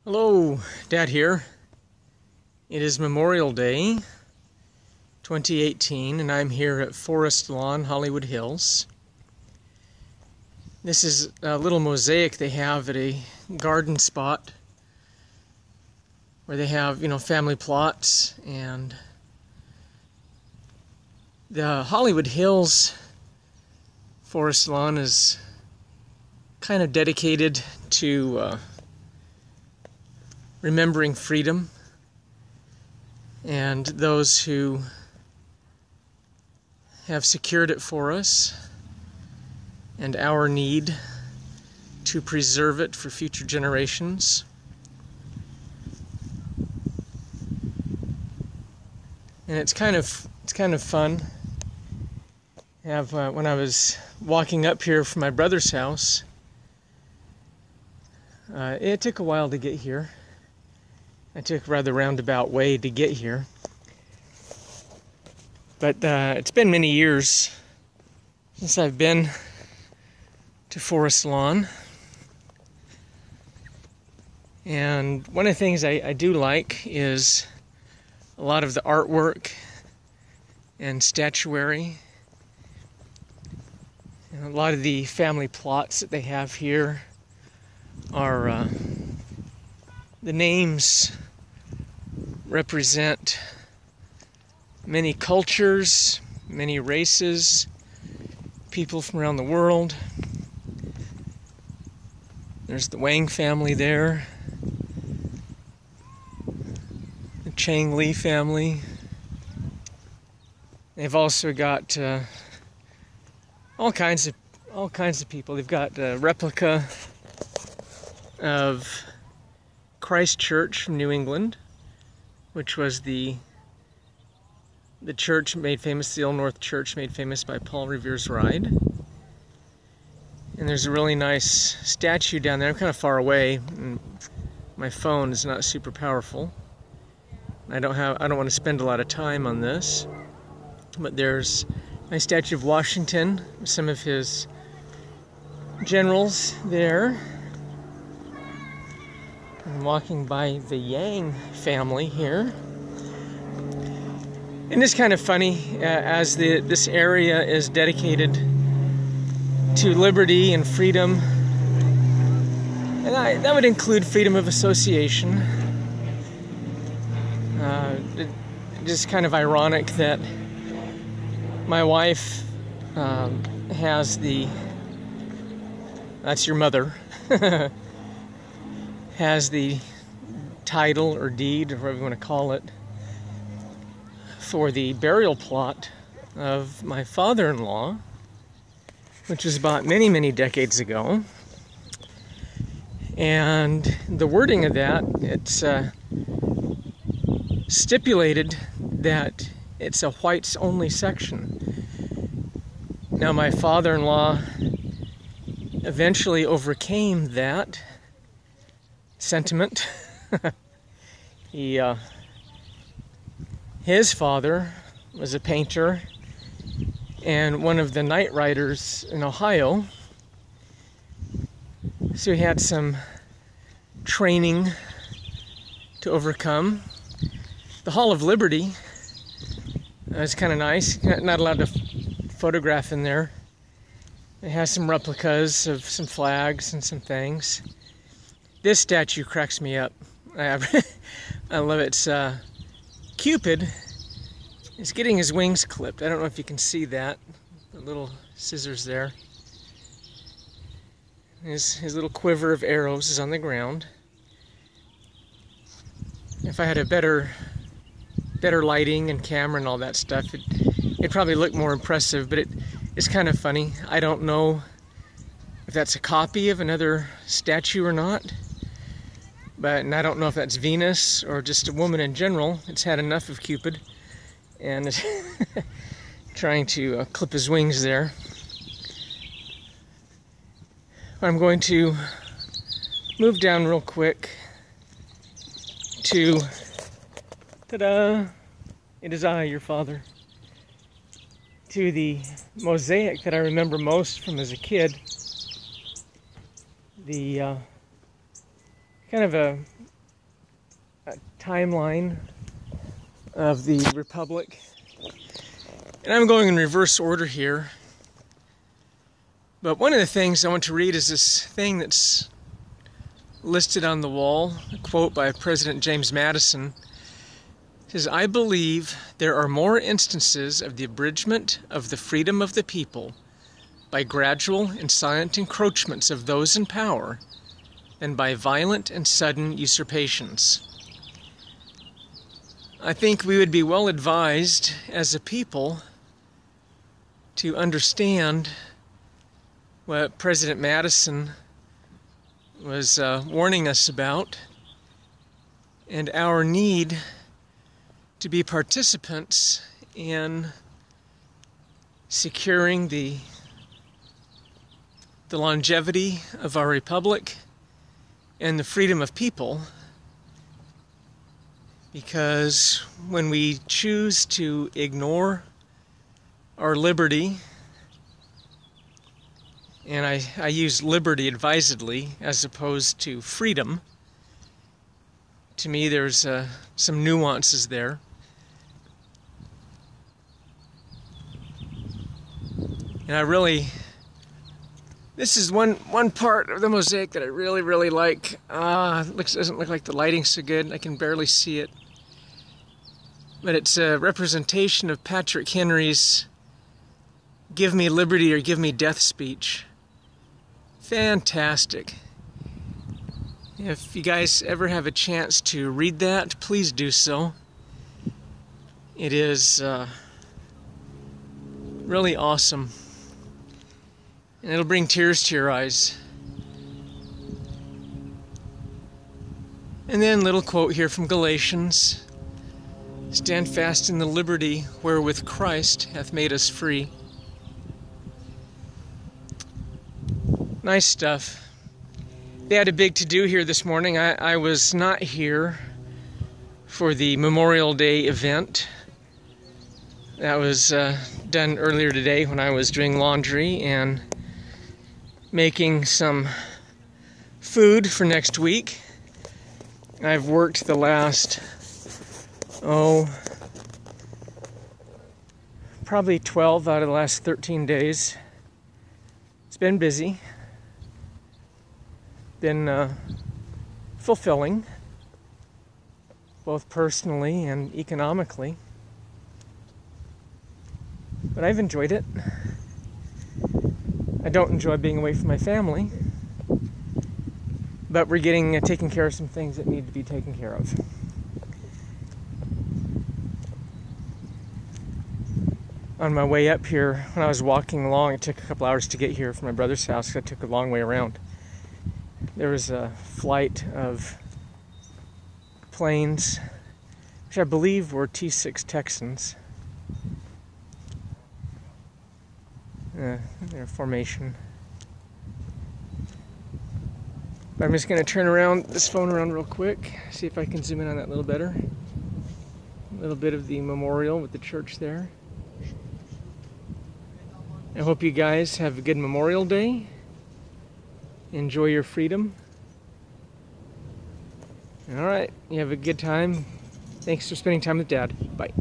Hello, Dad here. It is Memorial Day 2018 and I'm here at Forest Lawn, Hollywood Hills. This is a little mosaic they have at a garden spot where they have, family plots, and the Hollywood Hills Forest Lawn is kind of dedicated to remembering freedom and those who have secured it for us, and our need to preserve it for future generations. And it's kind of fun. When I was walking up here from my brother's house, it took a while to get here. I took a rather roundabout way to get here. But it's been many years since I've been to Forest Lawn. And one of the things I do like is a lot of the artwork and statuary. And a lot of the family plots that they have here are the names represent many cultures, many races, people from around the world. There's the Wang family there, the Chang Li family. They've also got all kinds of people. They've got a replica of Christ Church from New England, which was the church made famous, the Old North Church made famous by Paul Revere's Ride. And there's a really nice statue down there. I'm kind of far away, and my phone is not super powerful. I don't want to spend a lot of time on this, but there's a nice statue of Washington, some of his generals there. I'm walking by the Yang family here. And it's kind of funny, as this area is dedicated to liberty and freedom. And that would include freedom of association. It's just kind of ironic that my wife has that's your mother, has the title or deed, or whatever you want to call it, for the burial plot of my father-in-law, which was bought many, many decades ago. And the wording of that, it's stipulated that it's a whites-only section. Now, my father-in-law eventually overcame that sentiment. His father was a painter and one of the night riders in Ohio, so he had some training to overcome. The Hall of Liberty is kind of nice. Not allowed to photograph in there. It has some replicas of some flags and some things. This statue cracks me up. I love it. It's Cupid is getting his wings clipped. I don't know if you can see that. The little scissors there. His little quiver of arrows is on the ground. If I had a better lighting and camera and all that stuff, it'd probably look more impressive, but it's kind of funny. I don't know if that's a copy of another statue or not. And I don't know if that's Venus or just a woman in general. It's had enough of Cupid and is trying to clip his wings there. I'm going to move down real quick to, ta-da, it is I, your father, to the mosaic that I remember most from as a kid. The kind of a timeline of the Republic. And I'm going in reverse order here. But one of the things I want to read is this thing that's listed on the wall, a quote by President James Madison. It says, "I believe there are more instances of the abridgment of the freedom of the people by gradual and silent encroachments of those in power than by violent and sudden usurpations." I think we would be well advised as a people to understand what President Madison was warning us about, and our need to be participants in securing the longevity of our republic and the freedom of people. Because when we choose to ignore our liberty, and I use liberty advisedly as opposed to freedom, to me there's some nuances there. And this is one part of the mosaic that I really like. Doesn't look like the lighting's so good. I can barely see it. But it's a representation of Patrick Henry's "Give me liberty or give me death" speech. Fantastic. If you guys ever have a chance to read that, please do so. It is really awesome. And it'll bring tears to your eyes. And then a little quote here from Galatians. "Stand fast in the liberty wherewith Christ hath made us free." Nice stuff. They had a big to-do here this morning. I was not here for the Memorial Day event. That was done earlier today when I was doing laundry and making some food for next week. I've worked the last, probably 12 out of the last 13 days. It's been busy. Been fulfilling, both personally and economically. But I've enjoyed it. I don't enjoy being away from my family, but we're getting taking care of some things that need to be taken care of. On my way up here, when I was walking along, it took a couple hours to get here from my brother's house. I took a long way around. There was a flight of planes, which I believe were T-6 Texans. Their formation. I'm just going to turn this phone around real quick, see if I can zoom in on that a little better. A little bit of the memorial with the church there. I hope you guys have a good Memorial Day. Enjoy your freedom. Alright, you have a good time. Thanks for spending time with Dad. Bye.